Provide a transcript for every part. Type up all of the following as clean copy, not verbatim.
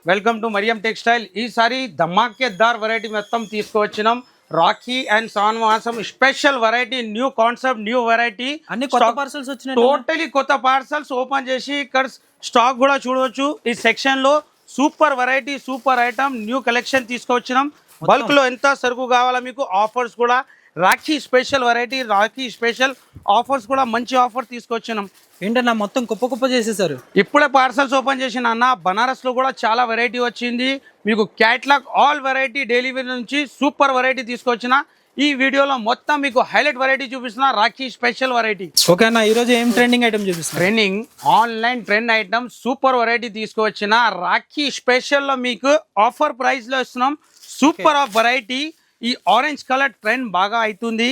Welcome to Mariam textile. ఈసారి ధమాకేదార్ variety మొత్తం తీసుకువచ్చినాం. రాఖీ అండ్ సాన్వాసం special variety, new concept, new variety, అన్ని కొత్త పార్సల్స్ వచ్చినాయి. టోటలీ కొత్త పార్సల్స్ ఓపెన్ చేసి ఇక్కడ స్టాక్ కూడా చూడవచ్చు. ఈ సెక్షన్ లో super variety, super item, new collection తీసుకువచ్చినాం. బల్క్ లో ఎంత సరుకు కావాలా మీకు, ఆఫర్స్ కూడా Rakhi special variety, Rakhi special offers కూడా మంచి ఆఫర్ తీసుకొచ్చినాం. ఏంటన్నా మొత్తం కుప్ప చేసేసారు. ఇప్పుడే పార్సల్స్ ఓపెన్ చేసిన అన్న. బనారస్ లో కూడా చాలా వెరైటీ వచ్చింది మీకు. Catalogue all variety daily wear నుంచి సూపర్ వెరైటీ తీసుకొచ్చిన. ఈ వీడియోలో మొత్తం మీకు హైలైట్ వెరైటీ చూపిస్తున్నా, రాఖీ స్పెషల్ వెరైటీ. ఓకే అన్న, ఈ రోజు ఏం ట్రెండింగ్ ఐటమ్ చూపిస్తున్నా? Trending online trend item super variety తీసుకొచ్చిన. రాఖీ స్పెషల్ లో మీకు ఆఫర్ ప్రైస్ లో ఇస్తున్నాం. Super of variety. ఈ ఆరెంజ్ కలర్ ట్రెండ్ బాగా అవుతుంది.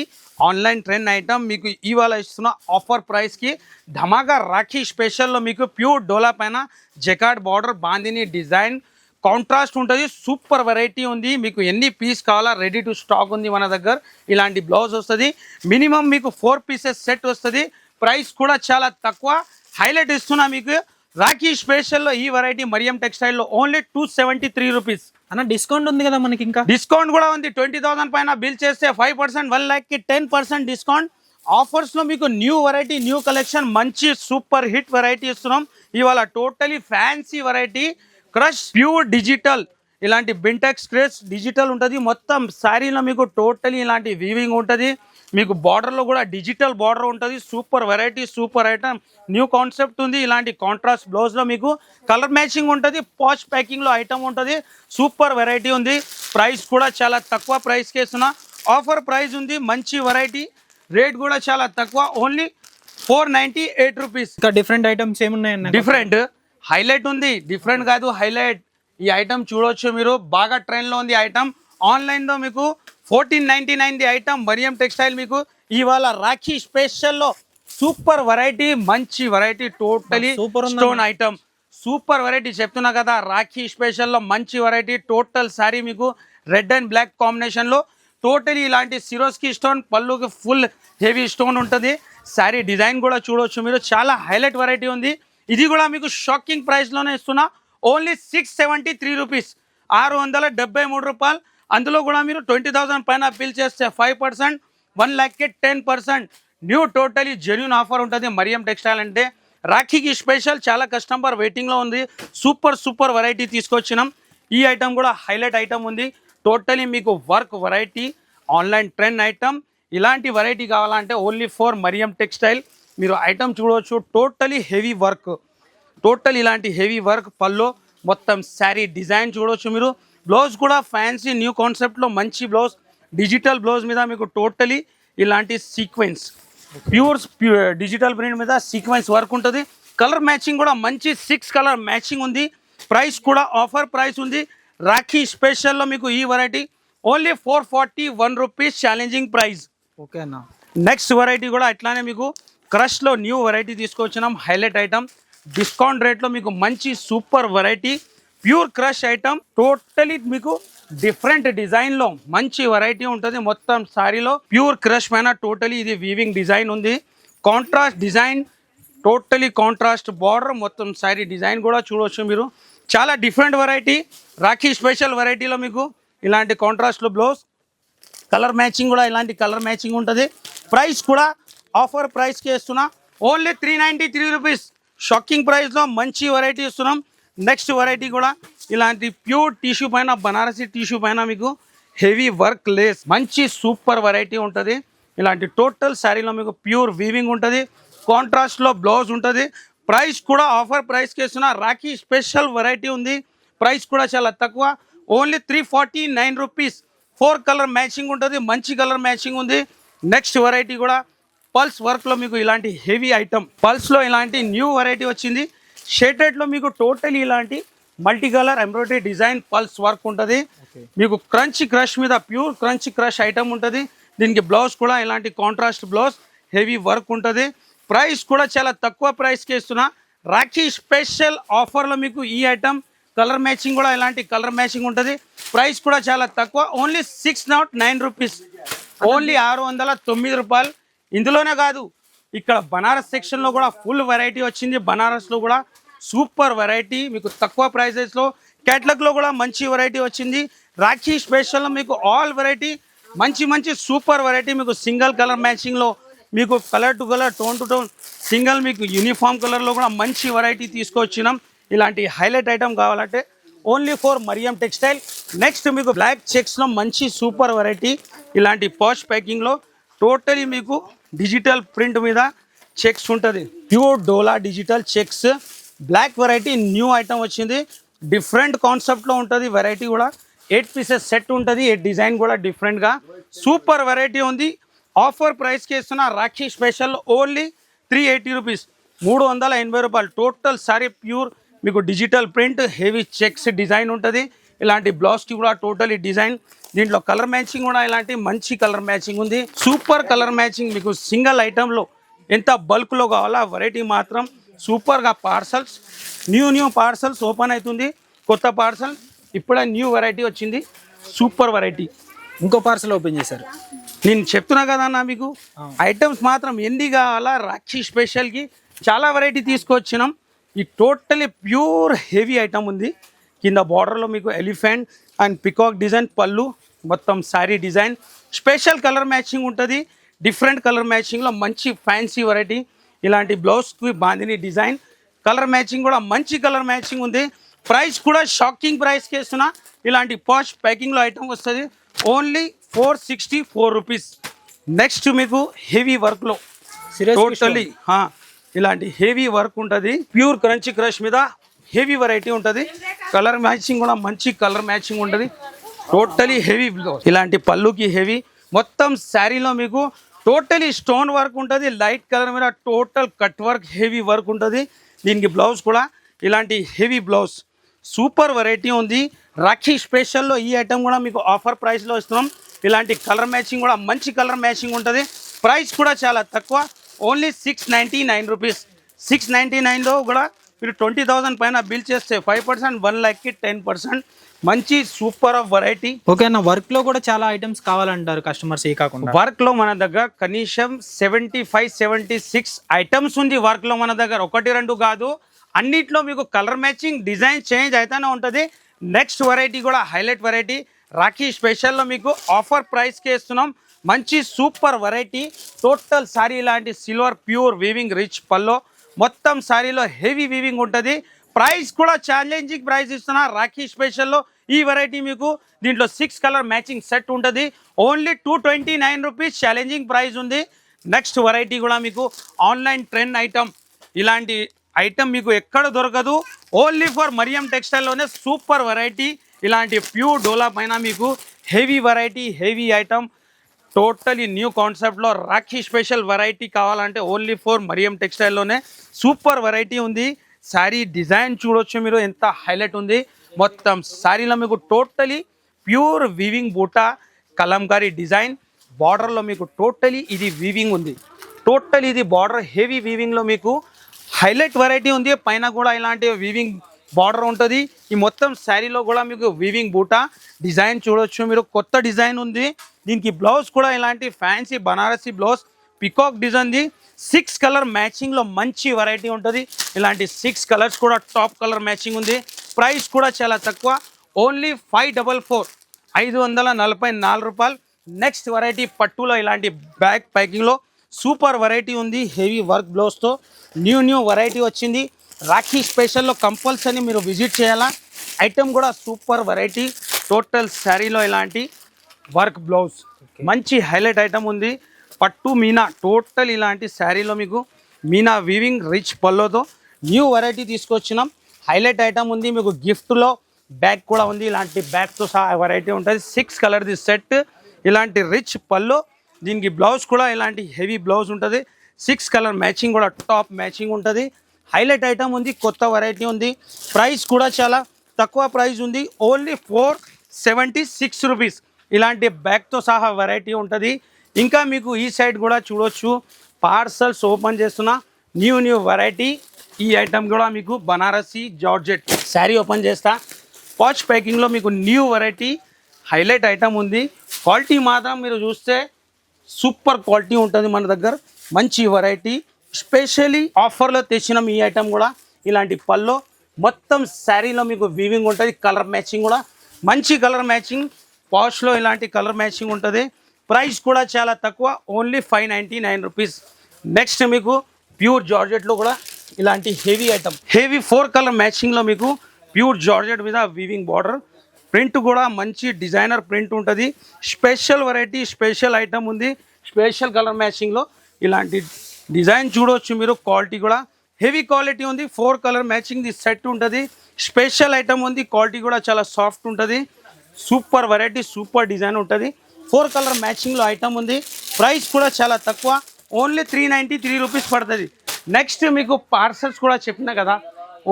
ఆన్లైన్ ట్రెండ్ ఐటమ్ మీకు ఇవాళ ఇస్తున్న ఆఫర్ ప్రైస్కి ధమాకా. రాఖీ స్పెషల్లో మీకు ప్యూర్ డోలా పైన jacquard border, bandhani design, contrast ఉంటుంది. సూపర్ వెరైటీ ఉంది. మీకు ఎన్ని పీస్ కావాలా రెడీ టు స్టాక్ ఉంది మన దగ్గర. ఇలాంటి బ్లౌజ్ వస్తుంది. మినిమం మీకు 4 పీసెస్ సెట్ వస్తుంది. ప్రైస్ కూడా చాలా తక్కువ. హైలైట్ ఇస్తున్నా మీకు రాఖీ స్పెషల్లో ఈ వెరైటీ మరియం టెక్స్టైల్లో ఓన్లీ 273 రూపీస్. అన్న డిస్కౌంట్ ఉంది కదా మనకి? ఇంకా డిస్కౌంట్ కూడా ఉంది. 20,000 పైన బిల్ చేస్తే 5%, 1 లాఖ్కి 10% డిస్కౌంట్. ఆఫర్స్లో మీకు న్యూ వెరైటీ, న్యూ కలెక్షన్, మంచి సూపర్ హిట్ వెరైటీ ఇస్తున్నాం ఇవాళ. Totally fancy variety, crush pure digital. ఇలాంటి బింటెక్స్ క్రేస్ డిజిటల్ ఉంటుంది. మొత్తం శారీలో మీకు టోటలీ ఇలాంటి వీవింగ్ ఉంటుంది. మీకు బార్డర్లో కూడా డిజిటల్ బార్డర్ ఉంటుంది. Super variety, super item, new concept ఉంది. ఇలాంటి కాంట్రాస్ట్ బ్లౌజ్లో మీకు కలర్ మ్యాచింగ్ ఉంటుంది. పాచ్ ప్యాకింగ్లో ఐటమ్ ఉంటుంది. సూపర్ వెరైటీ ఉంది. ప్రైస్ కూడా చాలా తక్కువ ప్రైస్కి ఇస్తున్నా. ఆఫర్ ప్రైస్ ఉంది. మంచి వెరైటీ, రేట్ కూడా చాలా తక్కువ, ఓన్లీ 498 రూపీస్. ఇంకా డిఫరెంట్ ఐటమ్స్ ఏమున్నాయన్న? డిఫరెంట్ హైలైట్ ఉంది. డిఫరెంట్ కాదు, హైలైట్. ఈ ఐటమ్ చూడవచ్చు మీరు. బాగా ట్రెండ్లో ఉంది ఐటమ్. ఆన్లైన్లో మీకు 1499 ది ఐటమ్. మరియం టెక్స్టైల్ మీకు ఇవాళ రాఖీ స్పెషల్లో సూపర్ వెరైటీ, మంచి variety, totally stone item. Super variety చెప్తున్నా కదా. రాఖీ స్పెషల్లో మంచి వెరైటీ. టోటల్ శారీ మీకు రెడ్ అండ్ బ్లాక్ కాంబినేషన్లో టోటలీ ఇలాంటి సిరోస్కి స్టోన్, పళ్ళుకి ఫుల్ హెవీ స్టోన్ ఉంటుంది. శారీ డిజైన్ కూడా చూడవచ్చు మీరు. చాలా హైలైట్ వెరైటీ ఉంది. ఇది కూడా మీకు షాకింగ్ ప్రైస్లోనే ఇస్తున్నా. ఓన్లీ 673 రూపీస్, 673 రూపాయలు. అందులో కూడా మీరు 20,000 పైన బిల్ చేస్తే 5%, 1 లాఖ్కి 10%. న్యూ టోటలీ జెన్యూన్ ఆఫర్ ఉంటుంది మరియం టెక్స్టైల్ అంటే. రాఖీకి స్పెషల్ చాలా కస్టమర్ వెయిటింగ్లో ఉంది. సూపర్ సూపర్ వెరైటీ తీసుకొచ్చినాం. ఈ ఐటమ్ కూడా హైలైట్ ఐటమ్ ఉంది. టోటలీ మీకు work variety, online trend item. ఇలాంటి వెరైటీ కావాలంటే ఓన్లీ ఫర్ మరియం టెక్స్టైల్. మీరు ఐటమ్ చూడవచ్చు. టోటలీ హెవీ వర్క్, టోటల్ ఇలాంటి హెవీ వర్క్. పల్లో మొత్తం శారీ డిజైన్ చూడవచ్చు మీరు. బ్లౌజ్ కూడా ఫ్యాన్సీ న్యూ కాన్సెప్ట్లో మంచి బ్లౌజ్, డిజిటల్ బ్లౌజ్ మీద మీకు టోటలీ ఇలాంటి సీక్వెన్స్, ప్యూర్ డిజిటల్ ప్రింట్ మీద సీక్వెన్స్ వర్క్ ఉంటుంది. కలర్ మ్యాచింగ్ కూడా మంచి 6 కలర్ మ్యాచింగ్ ఉంది. ప్రైస్ కూడా ఆఫర్ ప్రైస్ ఉంది. రాఖీ స్పెషల్లో మీకు ఈ variety only 441 rupees challenging price. Okay అన్న. నెక్స్ట్ వెరైటీ కూడా అట్లానే మీకు క్రష్లో న్యూ వెరైటీ తీసుకొచ్చినాం. హైలైట్ ఐటమ్, డిస్కౌంట్ రేట్లో మీకు మంచి super variety, pure crush item. Totally మీకు డిఫరెంట్ డిజైన్లో మంచి వెరైటీ ఉంటుంది. మొత్తం శారీలో ప్యూర్ క్రష్ పైన టోటలీ ఇది వీవింగ్ డిజైన్ ఉంది. Contrast design, totally contrast border. మొత్తం శారీ డిజైన్ కూడా చూడవచ్చు మీరు. చాలా డిఫరెంట్ వెరైటీ. రాఖీ స్పెషల్ వెరైటీలో మీకు ఇలాంటి కాంట్రాస్ట్లో బ్లౌజ్, కలర్ మ్యాచింగ్ కూడా ఇలాంటి కలర్ మ్యాచింగ్ ఉంటుంది. ప్రైస్ కూడా ఆఫర్ ప్రైస్కి ఇస్తున్నా. Only 393 rupees. షాకింగ్ ప్రైస్లో మంచి వెరైటీ ఇస్తున్నాం. నెక్స్ట్ వెరైటీ కూడా ఇలాంటి ప్యూర్ టిష్యూ పైన, బనారసీ టిష్యూ పైన మీకు హెవీ వర్క్ లేస్, మంచి సూపర్ వెరైటీ ఉంటుంది. ఇలాంటి టోటల్ శారీలో మీకు ప్యూర్ వీవింగ్ ఉంటుంది. కాంట్రాస్ట్లో బ్లౌజ్ ఉంటుంది. ప్రైస్ కూడా ఆఫర్ ప్రైస్కి ఇస్తున్నా. రాఖీ స్పెషల్ వెరైటీ ఉంది. ప్రైస్ కూడా చాలా తక్కువ, ఓన్లీ 349 రూపీస్. 4 కలర్ మ్యాచింగ్ ఉంటుంది. మంచి కలర్ మ్యాచింగ్ ఉంది. నెక్స్ట్ వెరైటీ కూడా పల్స్ వర్క్లో మీకు ఇలాంటి హెవీ ఐటమ్. పల్స్లో ఇలాంటి న్యూ వెరైటీ వచ్చింది. షేటెడ్లో మీకు టోటలీ ఇలాంటి multi colour embroidery design pulse work ఉంటుంది. మీకు క్రంచ్ క్రష్ మీద ప్యూర్ క్రంచ్ క్రష్ ఐటమ్ ఉంటుంది. దీనికి బ్లౌజ్ కూడా ఇలాంటి కాంట్రాస్ట్ బ్లౌజ్, హెవీ వర్క్ ఉంటుంది. ప్రైస్ కూడా చాలా తక్కువ ప్రైస్కి ఇస్తున్నా. రాఖీ స్పెషల్ ఆఫర్లో మీకు ఈ ఐటమ్, కలర్ మ్యాచింగ్ కూడా ఇలాంటి కలర్ మ్యాచింగ్ ఉంటుంది. ప్రైస్ కూడా చాలా తక్కువ, ఓన్లీ 609 రూపీస్, ఓన్లీ 609 రూపాయలు. ఇందులోనే కాదు, ఇక్కడ బనారస్ సెక్షన్ లో కూడా ఫుల్ వెరైటీ వచ్చింది. బనారస్ లో కూడా సూపర్ వెరైటీ మీకు తక్కువ ప్రైసెస్ లో క్యాటలాగ్లో కూడా మంచి వెరైటీ వచ్చింది. రాఖీ స్పెషల్లో మీకు ఆల్ వెరైటీ మంచి సూపర్ వెరైటీ మీకు సింగిల్ కలర్ మ్యాచింగ్లో మీకు colour to colour tone to tone single మీకు యూనిఫామ్ కలర్లో కూడా మంచి వెరైటీ తీసుకొచ్చినాం. ఇలాంటి హైలైట్ ఐటమ్ కావాలంటే only for Mariam textile. Next మీకు బ్లాక్ చెక్స్లో మంచి సూపర్ వెరైటీ ఇలాంటి పాష్ ప్యాకింగ్లో టోటలీ మీకు డిజిటల్ ప్రింట్ మీద చెక్స్ ఉంటుంది. ప్యూర్ డోలా digital checks black variety new item వచ్చింది. డిఫరెంట్ కాన్సెప్ట్లో ఉంటుంది. వెరైటీ కూడా 8 పీసెస్ సెట్ ఉంటుంది. 8 డిజైన్ కూడా డిఫరెంట్గా సూపర్ వెరైటీ ఉంది. ఆఫర్ ప్రైస్కి ఇస్తున్న రాఖీ స్పెషల్ ఓన్లీ 380 రూపీస్, 380 రూపాయలు. టోటల్ సారీ ప్యూర్ మీకు digital print heavy checks design ఉంటుంది. ఇలాంటి బ్లౌజ్కి కూడా టోటలీ డిజైన్. దీంట్లో కలర్ మ్యాచింగ్ కూడా ఇలాంటి మంచి కలర్ మ్యాచింగ్ ఉంది. సూపర్ కలర్ మ్యాచింగ్ మీకు సింగిల్ ఐటెంలో ఎంత బల్క్లో కావాలో ఆ వెరైటీ మాత్రం సూపర్గా. పార్సల్స్ న్యూ పార్సల్స్ ఓపెన్ అవుతుంది. కొత్త పార్సల్ ఇప్పుడే న్యూ వెరైటీ వచ్చింది. Super variety. ఇంకో పార్సల్ ఓపెన్ చేశారు. నేను చెప్తున్నా కదన్నా మీకు ఐటమ్స్ మాత్రం ఎన్ని కావాలా. రాఖీ స్పెషల్కి చాలా వెరైటీ తీసుకొచ్చినాం. ఈ టోటలీ ప్యూర్ హెవీ ఐటమ్ ఉంది. కింద బార్డర్లో మీకు ఎలిఫెంట్ అండ్ పికాక్ డిజైన్ పళ్ళు, మొత్తం sari design special colour matching ఉంటుంది. డిఫరెంట్ కలర్ మ్యాచింగ్లో మంచి ఫ్యాన్సీ వెరైటీ. ఇలాంటి బ్లౌజ్కి బాందిని డిజైన్ కలర్ మ్యాచింగ్ కూడా మంచి కలర్ మ్యాచింగ్ ఉంది. ప్రైస్ కూడా షాకింగ్ ప్రైస్కి ఇస్తున్నా. ఇలాంటి పాష్ ప్యాకింగ్లో ఐటమ్ వస్తుంది ఓన్లీ 464 రూపీస్. నెక్స్ట్ మీకు హెవీ వర్క్లో టోటలీ ఇలాంటి హెవీ వర్క్ ఉంటుంది. ప్యూర్ క్రంచీ క్రష్ మీద హెవీ వెరైటీ ఉంటుంది. కలర్ మ్యాచింగ్ కూడా మంచి కలర్ మ్యాచింగ్ ఉంటుంది. టోటలీ హెవీ ఇలాంటి పళ్ళుకి హెవీ. మొత్తం శారీలో మీకు టోటలీ స్టోన్ వర్క్ ఉంటుంది. లైట్ కలర్ మీద total cut work heavy work ఉంటుంది. దీనికి బ్లౌజ్ కూడా ఇలాంటి హెవీ బ్లౌజ్ సూపర్ వెరైటీ ఉంది. రాఖీ స్పెషల్లో ఈ ఐటమ్ కూడా మీకు ఆఫర్ ప్రైస్లో ఇస్తున్నాం. ఇలాంటి కలర్ మ్యాచింగ్ కూడా మంచి కలర్ మ్యాచింగ్ ఉంటుంది. ప్రైస్ కూడా చాలా తక్కువ ఓన్లీ 699 రూపీస్. 699లో కూడా మీరు 20,000 పైన బిల్ చేస్తే 5%, 1 lakhకి 10%. మంచి సూపర్ ఆఫ్ వెరైటీ. ఓకే అన్న, వర్క్లో కూడా చాలా ఐటమ్స్ కావాలంటారు కస్టమర్స్. ఏ కాకుండా వర్క్లో మన దగ్గర కనీసం 75-76 ఐటమ్స్ ఉంది. వర్క్లో మన దగ్గర 1-2 కాదు. అన్నిట్లో మీకు కలర్ మ్యాచింగ్ డిజైన్ చేంజ్ అయితేనే ఉంటుంది. నెక్స్ట్ వెరైటీ కూడా హైలైట్ వెరైటీ రాఖీ స్పెషల్లో మీకు ఆఫర్ ప్రైస్కి ఇస్తున్నాం. మంచి సూపర్ వెరైటీ. టోటల్ సారీ లాంటి సిల్వర్ ప్యూర్ వీవింగ్ రిచ్ పల్లో మొత్తం సారీలో హెవీ వీవింగ్ ఉంటుంది. ప్రైస్ కూడా ఛాలెంజింగ్ ప్రైస్ ఇస్తున్నా రాఖీ స్పెషల్లో. ఈ వెరైటీ మీకు దీంట్లో 6 కలర్ మ్యాచింగ్ సెట్ ఉంటుంది ఓన్లీ 229 రూపీస్. ఛాలెంజింగ్ ప్రైస్ ఉంది. నెక్స్ట్ వెరైటీ కూడా మీకు ఆన్లైన్ ట్రెండ్ ఐటమ్. ఇలాంటి ఐటమ్ మీకు ఎక్కడ దొరకదు. ఓన్లీ ఫర్ మరియం టెక్స్టైల్లోనే సూపర్ వెరైటీ. ఇలాంటి ప్యూర్ డోలా పైన మీకు heavy variety heavy item totally new కాన్సెప్ట్లో రాఖీ స్పెషల్ వెరైటీ కావాలంటే ఓన్లీ ఫర్ మరియం టెక్స్టైల్లోనే సూపర్ వెరైటీ ఉంది. శారీ డిజైన్ చూడొచ్చు మీరు ఎంత హైలైట్ ఉంది. మొత్తం శారీలో మీకు టోటలీ ప్యూర్ వీవింగ్ బూటా కలంకారీ డిజైన్. బార్డర్లో మీకు టోటలీ ఇది వీవింగ్ ఉంది. టోటలీ ఇది బార్డర్ హెవీ వీవింగ్లో మీకు హైలైట్ వెరైటీ ఉంది. పైన కూడా ఇలాంటి వీవింగ్ బార్డర్ ఉంటుంది. ఈ మొత్తం శారీలో కూడా మీకు వీవింగ్ బూటా డిజైన్ చూడొచ్చు మీరు. కొత్త డిజైన్ ఉంది. దీనికి బ్లౌజ్ కూడా ఇలాంటి ఫ్యాన్సీ బనారసీ బ్లౌజ్ పికాక్ డిజైన్ది. 6 కలర్ మ్యాచింగ్లో మంచి వెరైటీ ఉంటుంది. ఇలాంటి 6 కలర్స్ కూడా టాప్ కలర్ మ్యాచింగ్ ఉంది. ప్రైస్ కూడా చాలా తక్కువ ఓన్లీ 544, 544 రూపాయలు. నెక్స్ట్ వెరైటీ పట్టులో ఇలాంటి బ్యాక్ ప్యాకింగ్లో సూపర్ వెరైటీ ఉంది. హెవీ వర్క్ బ్లౌజ్తో న్యూ వెరైటీ వచ్చింది. రాఖీ స్పెషల్లో కంపల్సరీ మీరు విజిట్ చేయాలా. ఐటమ్ కూడా సూపర్ వెరైటీ. టోటల్ శారీలో ఇలాంటి వర్క్ బ్లౌజ్ మంచి హైలైట్ ఐటమ్ ఉంది. పట్టు మీనా టోటల్ ఇలాంటి శారీలో మీకు మీనా వీవింగ్ రిచ్ పల్లోతో న్యూ వెరైటీ తీసుకొచ్చినాం. హైలైట్ ఐటమ్ ఉంది. మీకు గిఫ్ట్లో బ్యాగ్ కూడా ఉంది. ఇలాంటి బ్యాగ్తో సహా వెరైటీ ఉంటుంది. 6 కలర్ది సెట్. ఇలాంటి రిచ్ పల్లో దీనికి బ్లౌజ్ కూడా ఇలాంటి హెవీ బ్లౌజ్ ఉంటుంది. 6 కలర్ మ్యాచింగ్ కూడా టాప్ మ్యాచింగ్ ఉంటుంది. హైలైట్ ఐటమ్ ఉంది. కొత్త వెరైటీ ఉంది. ప్రైస్ కూడా చాలా తక్కువ ప్రైస్ ఉంది ఓన్లీ 476 రూపీస్. ఇలాంటి బ్యాగ్తో సహా వెరైటీ ఉంటుంది. ఇంకా మీకు ఈ సైడ్ కూడా చూడొచ్చు. పార్సల్స్ ఓపెన్ చేస్తున్నా న్యూ వెరైటీ. ఈ ఐటమ్ కూడా మీకు బనారసీ జార్జెట్ శారీ ఓపెన్ చేస్తా. పాచ్ ప్యాకింగ్లో మీకు న్యూ వెరైటీ హైలైట్ ఐటమ్ ఉంది. క్వాలిటీ మాత్రం మీరు చూస్తే సూపర్ క్వాలిటీ ఉంటుంది మన దగ్గర. మంచి వెరైటీ స్పెషల్లీ ఆఫర్లో తెచ్చినాం. ఈ ఐటమ్ కూడా ఇలాంటి పల్లో మొత్తం శారీలో మీకు వీవింగ్ ఉంటుంది, కలర్ మ్యాచింగ్ కూడా మంచి కలర్ మ్యాచింగ్, పాష్లో ఇలాంటి కలర్ మ్యాచింగ్ ఉంటుంది. ప్రైస్ కూడా చాలా తక్కువ, ఓన్లీ 599 రూపీస్. నెక్స్ట్ మీకు ప్యూర్ జార్జెట్లో కూడా ఇలాంటి హెవీ ఐటమ్, హెవీ 4 కలర్ మ్యాచింగ్లో మీకు ప్యూర్ జార్జెట్ మీద వీవింగ్ బార్డర్, ప్రింట్ కూడా మంచి డిజైనర్ ప్రింట్ ఉంటుంది. స్పెషల్ వెరైటీ, స్పెషల్ ఐటమ్ ఉంది, స్పెషల్ కలర్ మ్యాచింగ్లో ఇలాంటి డిజైన్ చూడవచ్చు మీరు. క్వాలిటీ కూడా హెవీ క్వాలిటీ ఉంది, 4 కలర్ మ్యాచింగ్ ది సెట్ ఉంటుంది. స్పెషల్ ఐటమ్ ఉంది, క్వాలిటీ కూడా చాలా సాఫ్ట్ ఉంటుంది. సూపర్ వెరైటీ, సూపర్ డిజైన్ ఉంటుంది. 4 కలర్ మ్యాచింగ్లో ఐటమ్ ఉంది. ప్రైస్ కూడా చాలా తక్కువ, ఓన్లీ 393 రూపీస్ పడుతుంది. నెక్స్ట్ మీకు పార్సల్స్ కూడా చెప్పిన కదా,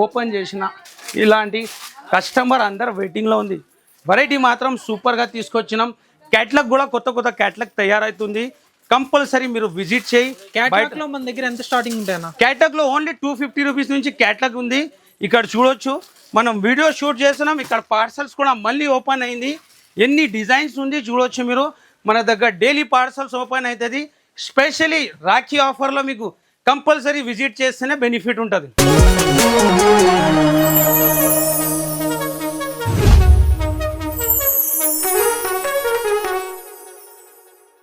ఓపెన్ చేసిన ఇలాంటి కస్టమర్ అందరు వెయిటింగ్లో ఉంది. వెరైటీ మాత్రం సూపర్గా తీసుకొచ్చినాం. క్యాట్లాగ్ కూడా కొత్త కొత్త క్యాట్లాగ్ తయారవుతుంది, కంపల్సరీ మీరు విజిట్ చేయి. క్యాటలాగ్ లో మన దగ్గర ఎంత స్టార్టింగ్ ఉంటాయన్నా? క్యాట్లాగ్లో ఓన్లీ 250 రూపీస్ నుంచి క్యాట్లాగ్ ఉంది. ఇక్కడ చూడొచ్చు, మనం వీడియో షూట్ చేస్తున్నాం, ఇక్కడ పార్సల్స్ కూడా మళ్ళీ ఓపెన్ అయింది. ఎన్ని డిజైన్స్ ఉంది చూడొచ్చు మీరు. మన దగ్గర డైలీ పార్సల్స్ ఓపెన్ అవుతుంది. స్పెషలీ రాఖీ ఆఫర్లో మీకు కంపల్సరీ విజిట్ చేస్తేనే బెనిఫిట్ ఉంటుంది.